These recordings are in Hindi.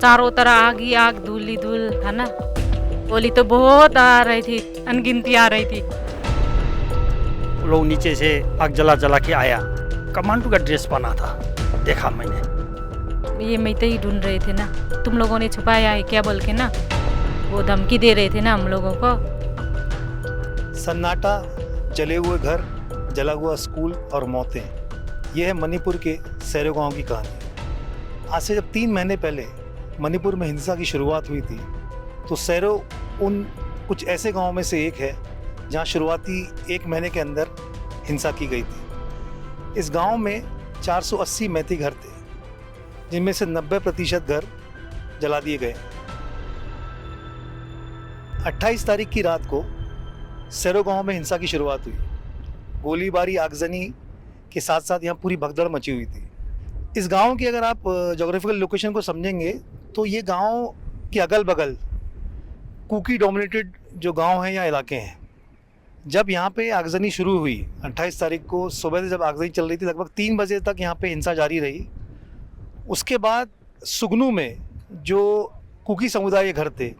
चारों तरफ आग ही आग, धूल ही धूल था ना। गोली तो बहुत आ रही थी, अनगिनती आ रही थी। लोग नीचे से आग जला जला के आया, कमांडो का ड्रेस पहना था, देखा मैंने। ये मैते ही ढूंढ रहे थे ना, तुम लोगों ने छुपाया है क्या बोल के ना, वो धमकी दे रहे थे ना हम लोगों को। सन्नाटा, जले हुए घर, जला हुआ स्कूल और मौतें, यह है मणिपुर के सैरो गांव की कहानी। आज से जब 3 महीने पहले मणिपुर में हिंसा की शुरुआत हुई थी, तो सैरो उन कुछ ऐसे गांवों में से एक है जहां शुरुआती 1 महीने के अंदर हिंसा की गई थी। इस गांव में 480 मैती घर थे, जिनमें से 90% घर जला दिए गए। 28 तारीख की रात को सैरो गांव में हिंसा की शुरुआत हुई। गोलीबारी, आगजनी के साथ साथ यहाँ पूरी भगदड़ मची हुई थी। इस गांव की अगर आप जोग्राफिकल लोकेशन को समझेंगे तो ये गांव के अगल बगल कुकी डोमिनेटेड जो गांव हैं या इलाके हैं। जब यहाँ पे आगजनी शुरू हुई 28 तारीख को सुबह से, जब आगजनी चल रही थी, लगभग 3 बजे तक यहाँ पे हिंसा जारी रही। उसके बाद सुगनू में जो कुकी समुदाय के घर थे,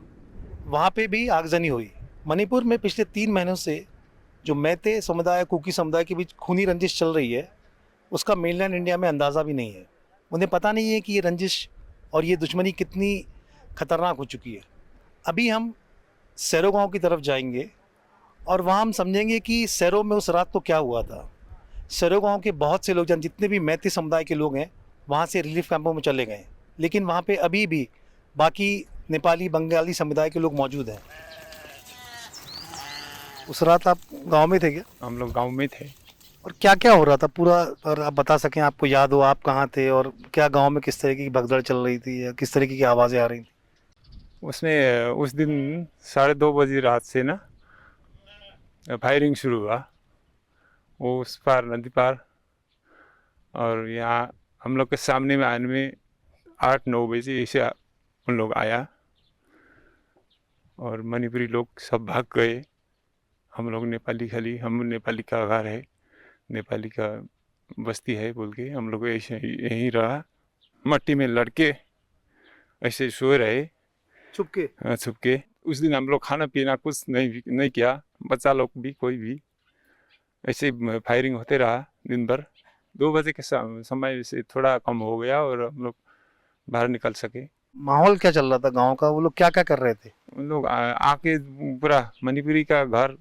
वहाँ पे भी आगजनी हुई। मणिपुर में पिछले 3 महीनों से जो मैते समुदाय, कुकी समुदाय के बीच खूनी रंजिश चल रही है, उसका मेनलैंड इंडिया में अंदाज़ा भी नहीं है। उन्हें पता नहीं है कि ये रंजिश और ये दुश्मनी कितनी खतरनाक हो चुकी है। अभी हम सैरो गांव की तरफ जाएंगे और वहाँ हम समझेंगे कि सैरो में उस रात को क्या हुआ था। सैरो गांव के बहुत से लोग, जितने भी मैती समुदाय के लोग हैं, वहाँ से रिलीफ कैंपों में चले गए, लेकिन वहाँ पे अभी भी बाकी नेपाली, बंगाली समुदाय के लोग मौजूद हैं। उस रात आप गांव में थे क्या? हम लोग गांव में थे। और क्या क्या हो रहा था पूरा, और आप बता सकें, आपको याद हो आप कहाँ थे और क्या गांव में किस तरीके की भगदड़ चल रही थी या किस तरीके की आवाज़ें आ रही थी? उसमें उस दिन 2:30 बजे रात से ना फायरिंग शुरू हुआ, वो उस पार नदी पार, और यहाँ हम लोग के सामने में आने में 8-9 बजे ऐसे उन लोग आया और मणिपुरी लोग सब भाग गए। हम लोग नेपाली, खाली हम नेपाली का घर है, नेपाली का बस्ती है बोल के हम लोग ऐसे यहीं रहा। मट्टी में लड़के ऐसे सो रहे छुप के। उस दिन हम लोग खाना पीना कुछ नहीं किया, बच्चा लोग भी, कोई भी। ऐसे फायरिंग होते रहा दिन भर। 2 बजे के समय से थोड़ा कम हो गया और हम लोग बाहर निकल सके। माहौल क्या चल रहा था गांव का? वो लोग क्या क्या कर रहे थे? उन लोग आके पूरा मणिपुरी का घर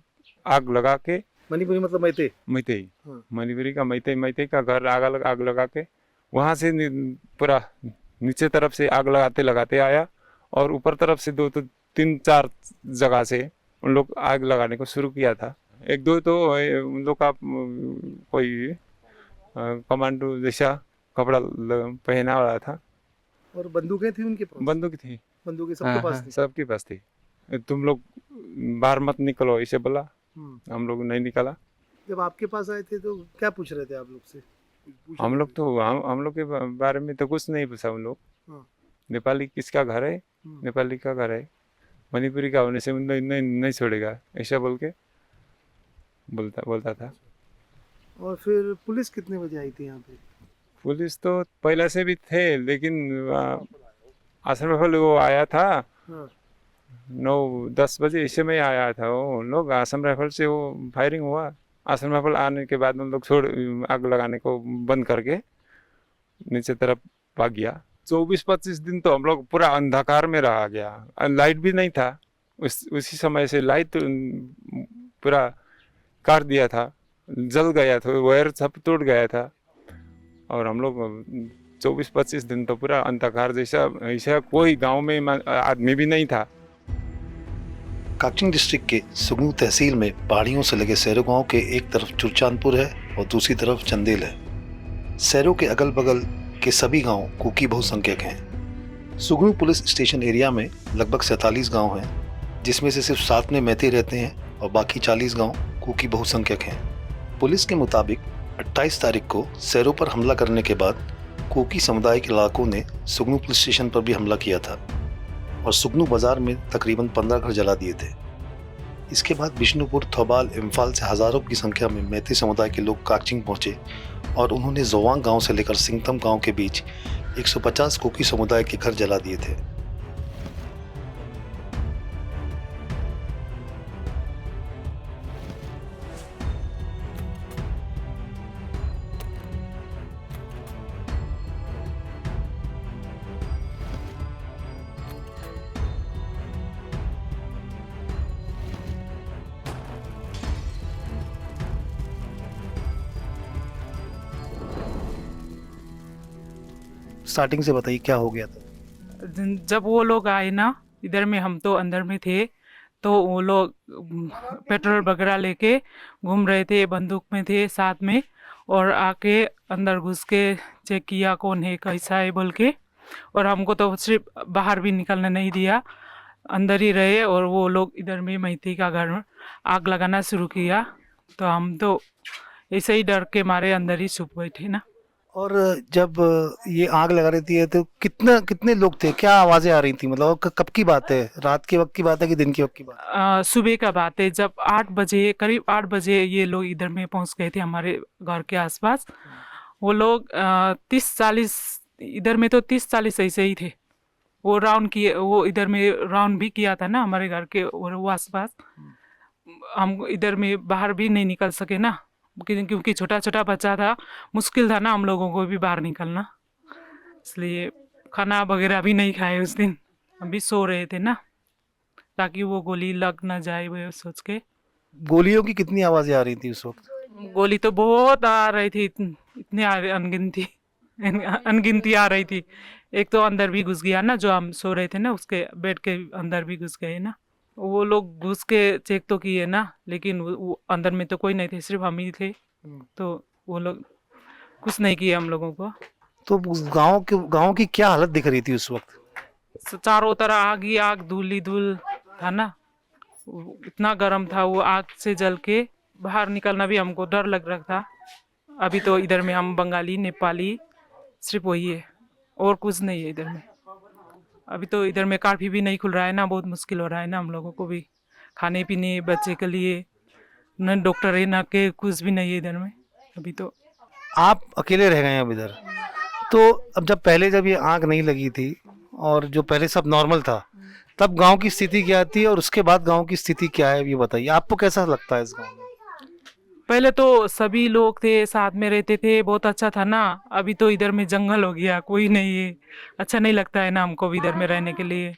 आग लगा के, मणिपुरी मतलब मैते ही, मणिपुरी का मैते का घर आग लगा के वहाँ से पूरा नीचे तरफ से आग लगाते आया और ऊपर तरफ से 2-3-4 जगह से उन लोग आग लगाने को शुरू किया था। 1-2 तो उन लोग का कोई कमांडो जैसा कपड़ा पहना हुआ था। और बंदूकें थी उनके पास? बंदूकें सबके पास थी? सबके पास थी। तुम लोग बाहर मत निकलो ऐसे बोला, हम लोग नहीं निकला। जब आपके पास आए थे तो क्या पूछ रहे थे आप लोग से? हम लोग के बारे में तो कुछ नहीं पूछा। उन लोग नेपाली किसका घर है, नेपाली का घर है, मणिपुरी का होने से नहीं छोड़ेगा ऐसा बोल के बोलता था। और फिर पुलिस कितने बजे आई थी यहाँ पे? पुलिस तो पहले से भी थे, लेकिन आश्रम राइफल वो आया था 9-10 बजे ऐसे में आया था। वो लोग आश्रम राइफल से वो फायरिंग हुआ। आश्रम राइफल आने के बाद हम लोग आग लगाने को बंद करके नीचे तरफ भाग गया। 24-25 दिन तो हम लोग पूरा अंधकार में रहा गया। लाइट भी नहीं था उसी समय से। लाइट पूरा काट दिया था, जल गया था, वायर सब टूट गया था और हम लोग 24-25 दिन तो पूरा अंधकार जैसा, ऐसा कोई गांव में आदमी भी नहीं था। काकचिंग डिस्ट्रिक्ट के सुगनू तहसील में पहाड़ियों से लगे सैरो गांव के एक तरफ चुरचांदपुर है और दूसरी तरफ चंदेल है। सैरो के अगल बगल के सभी गांव कुकी बहुसंख्यक हैं। सुगनू पुलिस स्टेशन एरिया में लगभग 47 गांव हैं, जिसमें से सिर्फ 7 में मैते रहते हैं और बाकी 40 गांव कुकी बहुसंख्यक हैं। पुलिस के मुताबिक 28 तारीख को सैरो पर हमला करने के बाद कुकी समुदाय के इलाकों ने सुगनू पुलिस स्टेशन पर भी हमला किया था और सुगनू बाजार में तकरीबन 15 घर जला दिए थे। इसके बाद बिष्णुपुर, थौबाल, इम्फाल से हज़ारों की संख्या में मैती समुदाय के लोग काकचिंग पहुंचे और उन्होंने जोवांग गांव से लेकर सिंगतम गांव के बीच 150 कुकी समुदाय के घर जला दिए थे। स्टार्टिंग से बताइए क्या हो गया था। जब वो लोग आए ना इधर में, हम तो अंदर में थे, तो वो लोग पेट्रोल वगैरह लेके घूम रहे थे, बंदूक में थे साथ में, और आके अंदर घुस के चेक किया कौन है कैसा है बोल के, और हमको तो सिर्फ बाहर भी निकलने नहीं दिया, अंदर ही रहे। और वो लोग इधर में मैती का घर में आग लगाना शुरू किया, तो हम तो ऐसे ही डर के मारे अंदर ही छुप गए थे ना। और जब ये आग लगा रही थी तो कितने लोग थे, क्या आवाजें आ रही थी, मतलब कब की बात है, रात के वक्त की बात है कि दिन के वक्त की बात है? सुबह का बात है, जब 8 बजे, करीब 8 बजे ये लोग इधर में पहुंच गए थे हमारे घर के आसपास। वो लोग 30-40, इधर में तो 30-40 ऐसे ही थे। वो राउंड किए, वो इधर में राउंड भी किया था ना हमारे घर के और वो आसपास। हम इधर में बाहर भी नहीं निकल सके ना, क्योंकि छोटा छोटा बच्चा था, मुश्किल था ना हम लोगों को भी बाहर निकलना, इसलिए खाना वगैरह भी नहीं खाए उस दिन। हम भी सो रहे थे ना, ताकि वो गोली लग ना जाए वो सोच के। गोलियों की कितनी आवाजें आ रही थी उस वक्त? गोली तो बहुत आ रही थी, इतने अनगिनती आ रही थी। एक तो अंदर भी घुस गया ना, जो हम सो रहे थे ना उसके बेड के अंदर भी घुस गए ना। वो लोग घुस के चेक तो किए ना, लेकिन वो अंदर में तो कोई नहीं थे, सिर्फ हम ही थे, तो वो लोग कुछ नहीं किए हम लोगों को। तो गांव की क्या हालत दिख रही थी उस वक्त? चारों तरफ आग ही आग, धूल ही धूल था ना, इतना गर्म था वो आग से जल के। बाहर निकलना भी हमको डर लग रहा था। अभी तो इधर में हम बंगाली नेपाली सिर्फ वही है, और कुछ नहीं है इधर में। अभी तो इधर में काफी भी नहीं खुल रहा है ना, बहुत मुश्किल हो रहा है ना हम लोगों को भी, खाने पीने बच्चे के लिए, न डॉक्टर है ना के कुछ भी नहीं है इधर में अभी तो। आप अकेले रह गए हैं अब इधर, तो अब जब ये आग नहीं लगी थी और जो पहले सब नॉर्मल था, तब गांव की स्थिति क्या थी और उसके बाद गांव की स्थिति क्या है, ये बताइए। आपको कैसा लगता है इस गांव में? पहले तो सभी लोग थे, साथ में रहते थे, बहुत अच्छा था ना। अभी तो इधर में जंगल हो गया, कोई नहीं है, अच्छा नहीं लगता है ना हमको भी इधर में रहने के लिए।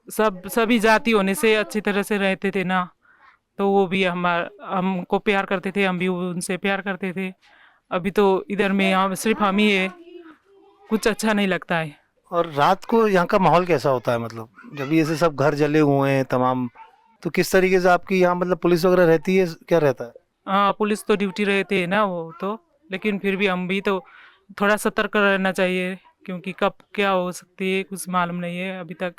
सभी जाति होने से अच्छी तरह से रहते थे ना, तो वो भी हमको प्यार करते थे, हम भी उनसे प्यार करते थे। अभी तो इधर में सिर्फ हम ही है, कुछ अच्छा नहीं लगता है। और रात को यहाँ का माहौल कैसा होता है, मतलब जब ये सब घर जले हुए हैं तमाम, तो किस तरीके से आपकी यहाँ मतलब पुलिस वगैरह रहती है, क्या रहता है? हाँ, पुलिस तो ड्यूटी रहते है ना वो तो, लेकिन फिर भी हम भी तो थोड़ा सतर्क रहना चाहिए, क्योंकि कब क्या हो सकती है कुछ मालूम नहीं है अभी तक।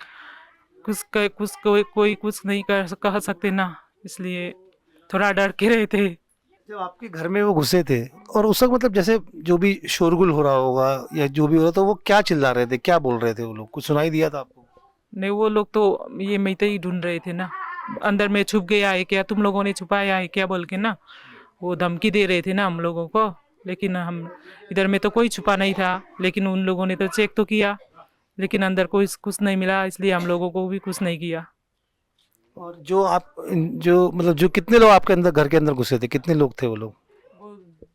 कोई कुछ नहीं कह सकते ना, इसलिए थोड़ा डर के रहते। जब आपके घर में वो घुसे थे और उस वक्त मतलब जैसे जो भी शोरगुल हो रहा होगा या जो भी हो रहा, तो वो क्या चिल्ला रहे थे, क्या बोल रहे थे वो लोग, कुछ सुनाई दिया था आपको? नहीं, वो लोग तो ये मैते ही ढूंढ रहे थे ना, अंदर में छुप गया है क्या, तुम लोगों ने छुपाया है क्या बोल के ना, वो धमकी दे रहे थे ना हम लोगों को। लेकिन हम इधर में तो कोई छुपा नहीं था, लेकिन उन लोगों ने तो चेक तो किया, लेकिन अंदर कोई कुछ नहीं मिला, इसलिए हम लोगों को भी कुछ नहीं किया। और जो कितने लोग आपके अंदर घर के अंदर घुसे थे, कितने लोग थे वो लोग?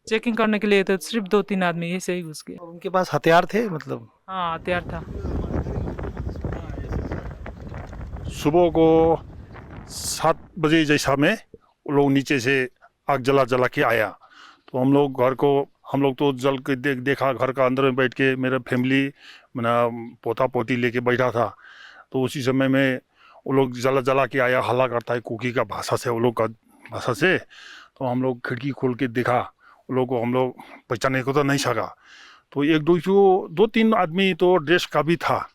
चेकिंग करने के लिए तो सिर्फ 2-3 आदमी ऐसे ही घुस गए। और उनके पास हथियार थे मतलब? हाँ, हथियार था। सुबह को 7 बजे जैसा में वो लोग नीचे से आग जला के आया, तो हम लोग तो जल के देखा, घर का अंदर में बैठ के मेरा फैमिली मेरा पोता पोती लेके बैठा था। तो उसी समय में वो लोग जला के आया, हल्ला करता है कुकी का भाषा से, वो लोग का भाषा से। तो हम लोग खिड़की खोल के देखा, वो लोग को हम लोग पहचानने को तो नहीं सका। तो 2-3 आदमी तो ड्रेस का भी था,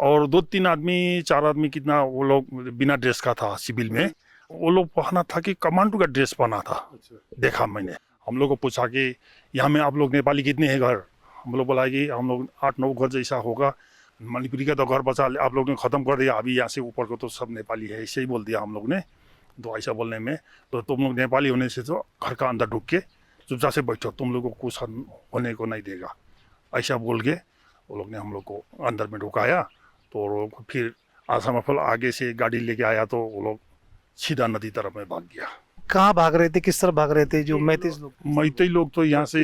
और 2-3 आदमी 4 आदमी कितना वो लोग बिना ड्रेस का था, सिविल में। वो लोग पहना था कि कमांडो का ड्रेस पहना था। देखा मैंने, हम लोग को पूछा कि यहाँ में आप लोग नेपाली कितने हैं घर? हम लोग बोला कि हम लोग 8-9 घर जैसा होगा, मणिपुरी का तो घर बचा आप लोग ने ख़त्म कर दिया, अभी यहाँ से ऊपर को तो सब नेपाली है, ऐसे ही बोल दिया हम लोग ने। तो ऐसा बोलने में तो तुम लोग नेपाली होने से तो घर का अंदर ढुक के चुपचाप से बैठो, तुम लोग को कुछ होने को नहीं देगा, ऐसा बोल के वो लोग ने हम लोग को अंदर में ढुकाया। तो लोग फिर आसाम फल आगे से गाड़ी लेके आया, तो वो लोग सीधा नदी तरफ में भाग गया। कहाँ भाग रहे थे, किस तरफ भाग रहे थे? जो मैतई लोग तो यहाँ से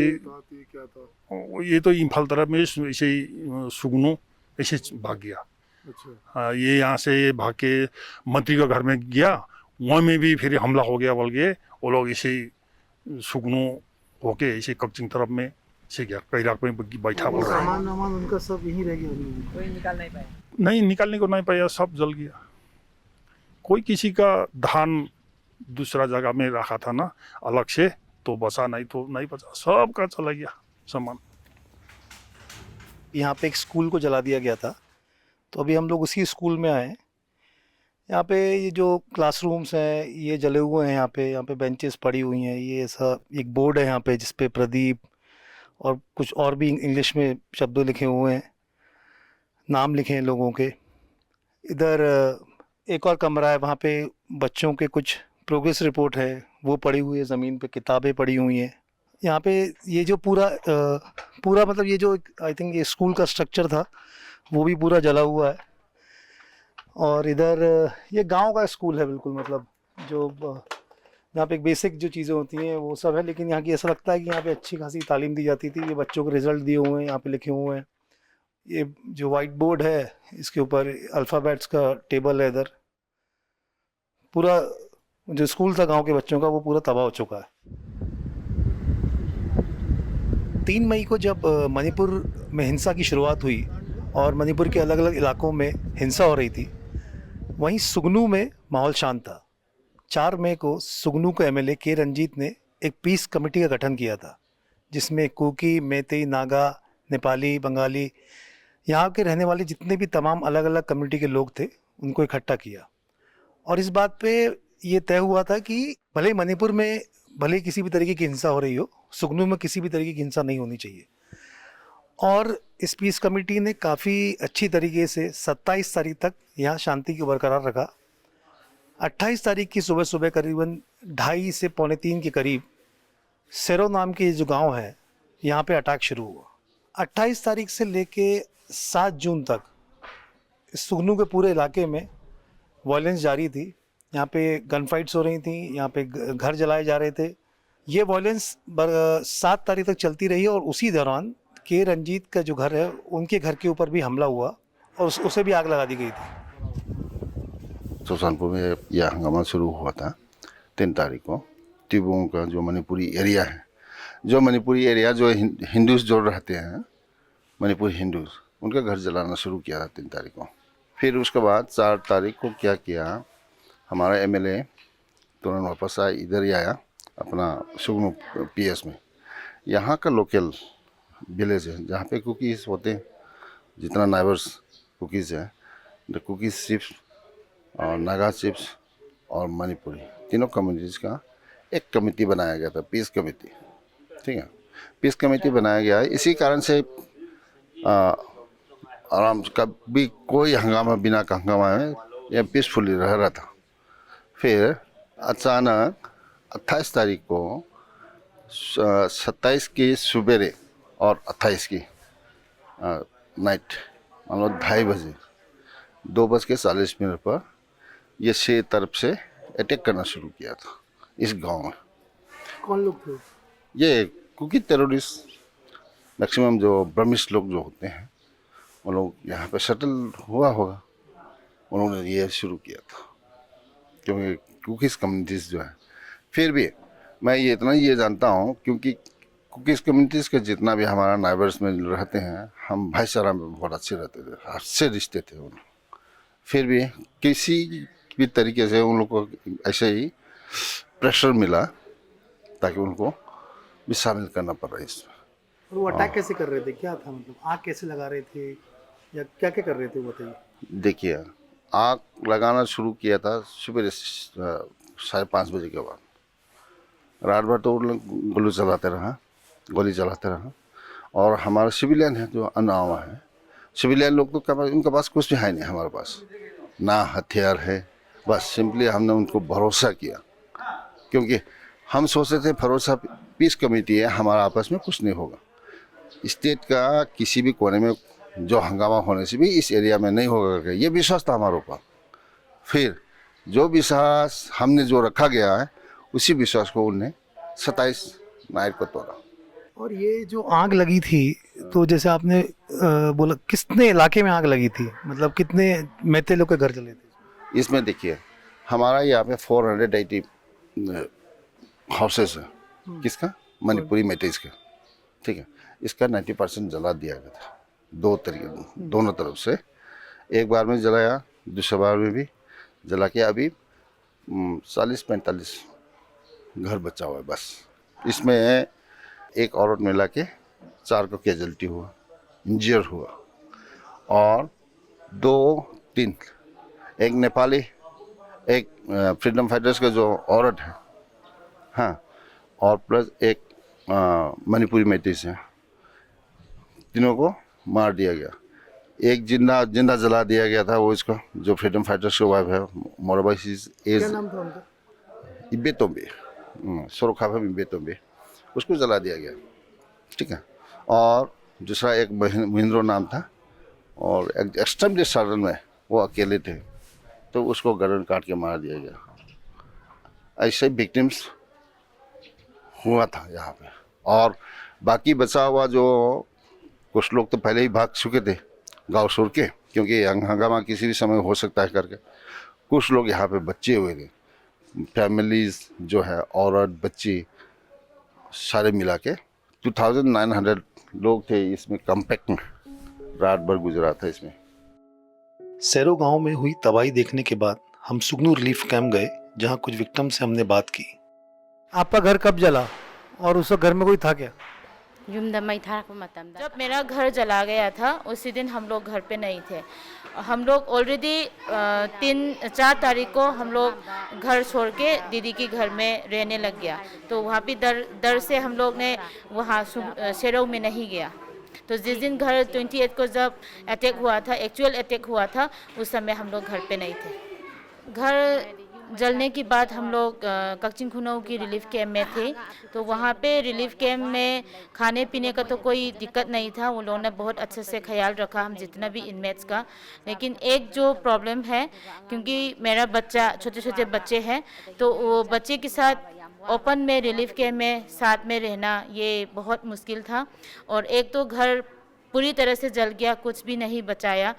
ये तो इम्फाल तरफ में ऐसे ही सुगनो ऐसे भाग गया। हाँ, ये यहाँ से भाग के मंत्री का घर में गया, वहाँ में भी फिर हमला हो गया बोल के वो लोग ऐसे सुगनो होके ऐसे कक्चिंग तरफ में ठीक है, कई रात में बैठा वो बोल रहा है। सामान वामान उनका सब यहीं रह गया अभी। नहीं, निकालने को नहीं पाया, सब जल गया। कोई किसी का धान दूसरा जगह में रखा था ना अलग से, तो बचा, नहीं तो नहीं बचा, सबका चला गया सामान। यहाँ पे एक स्कूल को जला दिया गया था, तो अभी हम लोग उसी स्कूल में आए हैं। यहाँ पे ये जो क्लासरूम्स हैं ये जले हुए हैं, यहाँ पे बेंचेस पड़ी हुई हैं, ये ऐसा एक बोर्ड है यहाँ पे जिस पे प्रदीप और कुछ और भी इंग्लिश में शब्द लिखे हुए हैं, नाम लिखे हैं लोगों के। इधर एक और कमरा है, वहाँ पे बच्चों के कुछ प्रोग्रेस रिपोर्ट है वो पड़ी हुई है, ज़मीन पे किताबें पड़ी हुई हैं। यहाँ पे ये जो पूरा मतलब ये जो आई थिंक ये स्कूल का स्ट्रक्चर था वो भी पूरा जला हुआ है। और इधर ये गांव का स्कूल है बिल्कुल, मतलब जो यहाँ पे एक बेसिक जो चीज़ें होती हैं वो सब है, लेकिन यहाँ की ऐसा लगता है कि यहाँ पे अच्छी खासी तालीम दी जाती थी। ये बच्चों को रिजल्ट दिए हुए हैं, यहाँ पे लिखे हुए हैं। ये जो वाइट बोर्ड है इसके ऊपर अल्फ़ाबेट्स का टेबल है। इधर पूरा जो स्कूल था गांव के बच्चों का वो पूरा तबाह हो चुका है। 3 मई को जब मणिपुर में हिंसा की शुरुआत हुई और मणिपुर के अलग अलग इलाकों में हिंसा हो रही थी, वहीं सुगनू में माहौल शांत था। 4 मई को सुगनू के एमएलए के रंजीत ने एक पीस कमेटी का गठन किया था, जिसमें कुकी, मेतेई, नागा, नेपाली, बंगाली, यहाँ के रहने वाले जितने भी तमाम अलग अलग कम्युनिटी के लोग थे उनको इकट्ठा किया। और इस बात पे ये तय हुआ था कि भले मणिपुर में भले किसी भी तरीके की हिंसा हो रही हो, सुगनू में किसी भी तरीके की हिंसा नहीं होनी चाहिए। और इस पीस कमेटी ने काफ़ी अच्छी तरीके से 27 तारीख तक यहाँ शांति को बरकरार रखा। 28 तारीख की सुबह सुबह करीबन 2:30 से 2:45 के करीब सेरो नाम के जो गांव है यहाँ पे अटैक शुरू हुआ। 28 तारीख से लेके 7 जून तक इस सुगनू के पूरे इलाके में वायलेंस जारी थी। यहाँ पे गन फाइट्स हो रही थी, यहाँ पे घर जलाए जा रहे थे। ये वायलेंस 7 तारीख तक चलती रही और उसी दौरान के रंजीत का जो घर है उनके घर के ऊपर भी हमला हुआ और उसे भी आग लगा दी गई थी। सुल्तानपुर में यह हंगामा शुरू हुआ था 3 तारीख को। तिब्बों का जो मणिपुरी एरिया है, जो मणिपुरी एरिया जो हिंदूज जो रहते हैं, मणिपुरी हिंदूज, उनका घर जलाना शुरू किया था 3 तारीख को। फिर उसके बाद 4 तारीख को क्या किया, हमारा एमएलए तुरंत वापस आया, इधर ही आया अपना सुगनू पीएस में। यहाँ का लोकल विलेज है जहाँ पे कुकीज़ होते हैं, जितना नाइबर्स कुकीज़ है, द कुकीज़ चिप्स और नागा चिप्स और मणिपुरी तीनों कम्युनिटीज़ का एक कमेटी बनाया गया था, पीस कमेटी। ठीक है, पीस कमेटी बनाया गया है। इसी कारण से आराम से कभी कोई हंगामा बिना हंगामा में यह पीसफुली रह रहा था। फिर अचानक 28 तारीख को 27 की सुबेरे और 28 की नाइट मतलब 2:30 बजे 2:40 पर ये 6 तरफ से अटैक करना शुरू किया था इस गांव में। कौन लोग थे? ये कुकी टेररिस्ट, मैक्सिमम जो ब्रह्मिश लोग जो होते हैं वो लोग यहाँ पे सेटल हुआ होगा, उन्होंने ये शुरू किया था। क्योंकि कुकीज़ कम्युनिटीज़ जो है, फिर भी मैं ये इतना ये जानता हूँ क्योंकि कुकीज़ कम्युनिटीज़ के जितना भी हमारा नाइबर्स में रहते हैं, हम भाईचारा में बहुत अच्छे रहते थे, अच्छे रिश्ते थे उन। फिर भी किसी भी तरीके से उन लोग को ऐसे ही प्रेशर मिला ताकि उनको भी शामिल करना पड़ा इसमें। और वो अटैक कैसे कर रहे थे, क्या था, मतलब आग कैसे लगा रहे थे या क्या क्या कर रहे थे, बताइए। देखिए, आग लगाना शुरू किया था सुबह 5:30 बजे के बाद। रात भर तो गोली चलाते रहा और हमारे सिविलियन है जो अनआर्म है, सिविलियन लोग तो उनके पास कुछ भी है नहीं, हमारे पास ना हथियार है। बस सिंपली हमने उनको भरोसा किया क्योंकि हम सोचते थे भरोसा पीस कमेटी है, हमारा आपस में कुछ नहीं होगा। स्टेट का किसी भी कोने में जो हंगामा होने से भी इस एरिया में नहीं होगा, ये विश्वास था हमारे ऊपर। फिर जो विश्वास हमने जो रखा गया है उसी विश्वास को उन्हें 27 नाइट को तोड़ा। और ये जो आग लगी थी, तो जैसे आपने बोला कितने इलाके में आग लगी थी, मतलब कितने मेते लोग के घर जले थे? इसमें देखिए, हमारा यहाँ पे 480 हाउसेस है, किसका, मणिपुरी मेटेज का। ठीक है, इसका 90% जला दिया गया था। दोनों तरफ से एक बार में जलाया, दूसरा बार में भी जला के अभी 40-45 घर बचा हुआ है बस। इसमें एक औरत मिला के 4 को कैजुअल्टी हुआ, इंजर हुआ, और 2-3 एक नेपाली, एक फ्रीडम फाइटर्स का जो औरत है, हाँ, और प्लस एक मणिपुरी मेटिस है, तीनों को मार दिया गया। एक जिंदा जला दिया गया था, वो इसका जो फ्रीडम फाइटर्स का वाइफ है, मोराबाई एज इब्बेतोम्बे, सोरोखाफा इब्बेतोम्बे, उसको जला दिया गया, ठीक है। और दूसरा एक महेंद्रो नाम था, और एक्सट्रीमली सडन में वो अकेले थे, तो उसको गर्दन काट के मार दिया गया। ऐसे विक्टिम्स हुआ था यहाँ पे। और बाकी बचा हुआ जो कुछ लोग तो पहले ही भाग चुके थे गाँव छोड़ के, क्योंकि हंगामा किसी भी समय हो सकता है करके। कुछ लोग यहाँ पे बच्चे हुए थे, फैमिलीज जो है, औरत बच्ची सारे मिला के 2900 लोग थे इसमें। कम्पैक्ट में रात भर गुजरा था इसमें। सैरो गांव में हुई तबाही देखने के बाद हम सुगनू रिलीफ कैंप गए, जहां कुछ विक्टिम से हमने बात की। आपका घर कब जला और उस वक्त घर में कोई था क्या? जब मेरा घर जला गया था उसी दिन हम लोग घर पे नहीं थे। हम लोग ऑलरेडी 3-4 तारीख को हम लोग घर छोड़ के दीदी के घर में रहने लग गया, तो वहाँ पे डर से हम लोग ने वहाँ शेरों में नहीं गया। तो जिस दिन घर 28 को जब अटैक हुआ था, एक्चुअल अटैक हुआ था, उस समय हम लोग घर पे नहीं थे। घर जलने के बाद हम लोग कक्चिंग खुनऊ की रिलीफ कैंप में थे, तो वहाँ पे रिलीफ कैंप में खाने पीने का तो कोई दिक्कत नहीं था, वो लोगों ने बहुत अच्छे से ख्याल रखा हम जितना भी इनमेट्स का। लेकिन एक जो प्रॉब्लम है, क्योंकि मेरा बच्चा, छोटे छोटे बच्चे हैं, तो वो बच्चे के साथ ओपन में रिलीफ कैंप में साथ में रहना ये बहुत मुश्किल था। और एक तो घर पूरी तरह से जल गया, कुछ भी नहीं बचाया,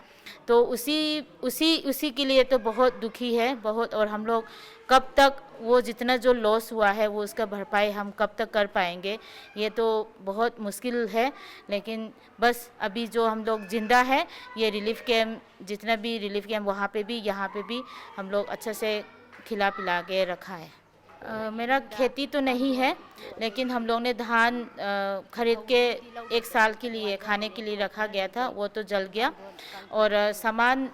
तो उसी के लिए तो बहुत दुखी है बहुत। और हम लोग कब तक वो जितना जो लॉस हुआ है वो उसका भरपाई हम कब तक कर पाएंगे, ये तो बहुत मुश्किल है। लेकिन बस अभी जो हम लोग जिंदा है, ये रिलीफ कैंप, जितना भी रिलीफ कैंप वहाँ पे भी यहाँ पे भी हम लोग अच्छे से खिला पिला के रखा है। मेरा खेती तो नहीं है, लेकिन हम लोग ने धान खरीद के 1 साल के लिए खाने के लिए रखा गया था, वो तो जल गया। और सामान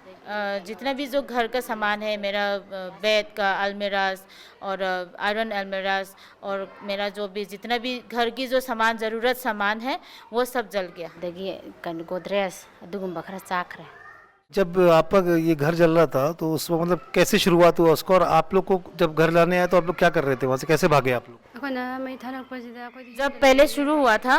जितना भी जो घर का सामान है, मेरा बेड का अलमीराज और आयरन अलमीराज, और मेरा जो भी जितना भी घर की जो सामान ज़रूरत सामान है वो सब जल गया। देखिए गोदरेज दुगुम्बा खरा चाक रहा। जब आपका ये घर जल रहा था तो उस वक्त मतलब कैसे शुरुआत हुआ उसको, और आप लोग को जब घर लाने आए तो आप लोग क्या कर रहे थे, वहाँ से कैसे भागे आप लोग? जब पहले शुरू हुआ था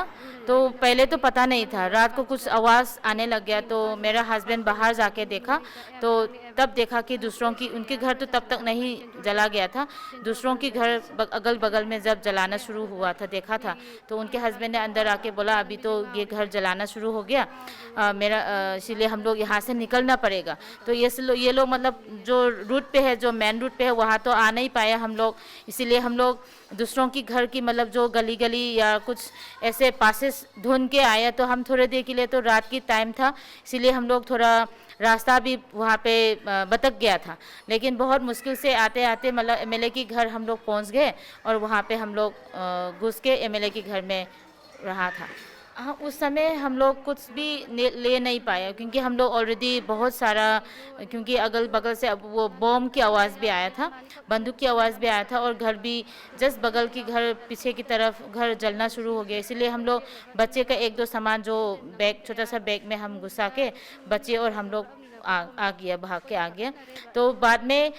तो पहले तो पता नहीं था, रात को कुछ आवाज़ आने लग गया, तो मेरा हस्बैंड बाहर जाके देखा, तो तब देखा कि दूसरों की, उनके घर तो तब तक नहीं जला गया था, दूसरों के घर अगल बगल में जब जलाना शुरू हुआ था देखा था, तो उनके हस्बैंड ने अंदर आके बोला अभी तो ये घर जलाना शुरू हो गया, इसीलिए हम लोग यहाँ से निकलना पड़ेगा। तो ये लोग मतलब जो रूट पे है, जो मेन रूट पे है, वहाँ तो आ नहीं पाया हम लोग, इसीलिए हम लोग दूसरों की घर की मतलब जो गली गली या कुछ ऐसे पासेस ढूंढ के आया। तो हम थोड़े देर के लिए, तो रात की टाइम था, इसीलिए हम लोग थोड़ा रास्ता भी वहाँ पे भटक गया था, लेकिन बहुत मुश्किल से आते आते मतलब एमएलए के घर हम लोग पहुँच गए, और वहाँ पे हम लोग घुस के एमएलए के घर में रहा था। हाँ, उस समय हम लोग कुछ भी ले नहीं पाए, क्योंकि हम लोग ऑलरेडी बहुत सारा, क्योंकि अगल बगल से अब वो बम की आवाज़ भी आया था, बंदूक की आवाज़ भी आया था, और घर भी जस्ट बगल की घर पीछे की तरफ घर जलना शुरू हो गया। इसीलिए हम लोग बच्चे का 1-2 सामान जो बैग, छोटा सा बैग में हम घुसा के बच्चे और हम लोग आ गया, भाग के आ गया। तो बाद में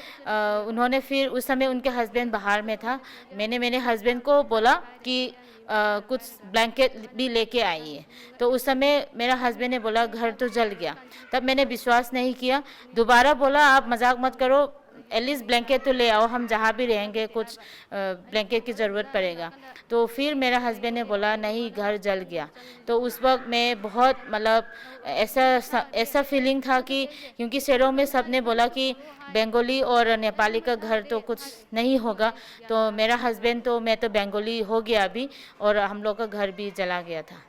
उन्होंने फिर, उस समय उनके हस्बैंड बाहर में था, मैंने मेरे हस्बैंड को बोला कि कुछ ब्लैंकेट भी लेके आइए। तो उस समय मेरा हस्बैंड ने बोला घर तो जल गया। तब मैंने विश्वास नहीं किया, दोबारा बोला आप मजाक मत करो, एटलीस्ट ब्लैंकेट तो ले आओ, हम जहाँ भी रहेंगे कुछ ब्लैंकेट की ज़रूरत पड़ेगा। तो फिर मेरा हस्बैंड ने बोला नहीं घर जल गया। तो उस वक्त मैं बहुत मतलब ऐसा फीलिंग था कि, क्योंकि शहरों में सब ने बोला कि बंगाली और नेपाली का घर तो कुछ नहीं होगा, तो मेरा हस्बैंड तो, मैं तो बंगाली हो गया अभी, और हम लोग का घर भी जला गया था।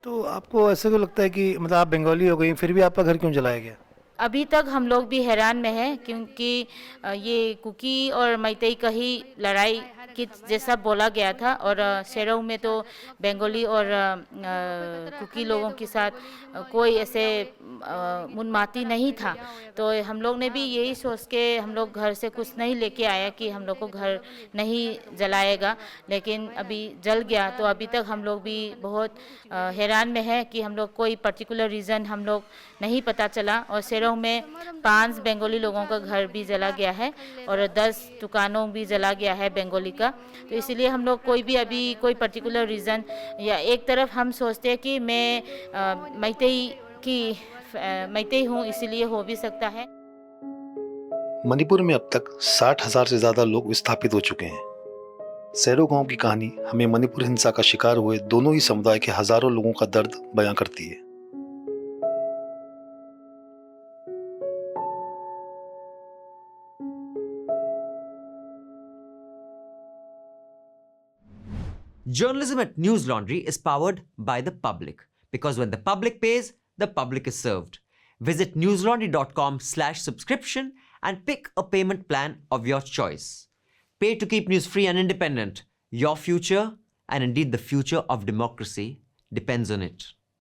तो आपको ऐसे क्यों लगता है कि मतलब आप बंगाली हो गई फिर भी आपका घर क्यों जलाया गया? अभी तक हम लोग भी हैरान में हैं क्योंकि ये कुकी और मैतेई का ही लड़ाई की जैसा बोला गया था और शेरों में तो बंगाली और कुकी लोगों के साथ कोई ऐसे मुनमाती नहीं था। तो हम लोग ने भी यही सोच के हम लोग घर से कुछ नहीं लेके आया कि हम लोग को घर नहीं जलाएगा, लेकिन अभी जल गया। तो अभी तक हम लोग भी बहुत हैरान में है कि हम लोग कोई पर्टिकुलर रीज़न हम लोग नहीं पता चला। और शेरों में 5 बंगाली लोगों का घर भी जला गया है और 10 दुकानों भी जला गया है बंगाली का। तो इसलिए हम लोग कोई भी अभी कोई पर्टिकुलर रीज़न या एक तरफ हम सोचते हैं कि मैं मैतेई हूँ इसलिए हो भी सकता है। मणिपुर में अब तक 60,000 से ज़्यादा लोग विस्थापित हो चुके हैं। सैरो गांव की कहानी हमें मणिपुर हिंसा का शिकार हुए दोनों ही समुदाय के हजारों लोगों का दर्द बयां करती है। Journalism at News Laundry is powered by the public, because when the public pays, the public is served. Visit newslaundry.com/subscription and pick a payment plan of your choice. Pay to keep news free and independent. Your future, and indeed the future of democracy, depends on it.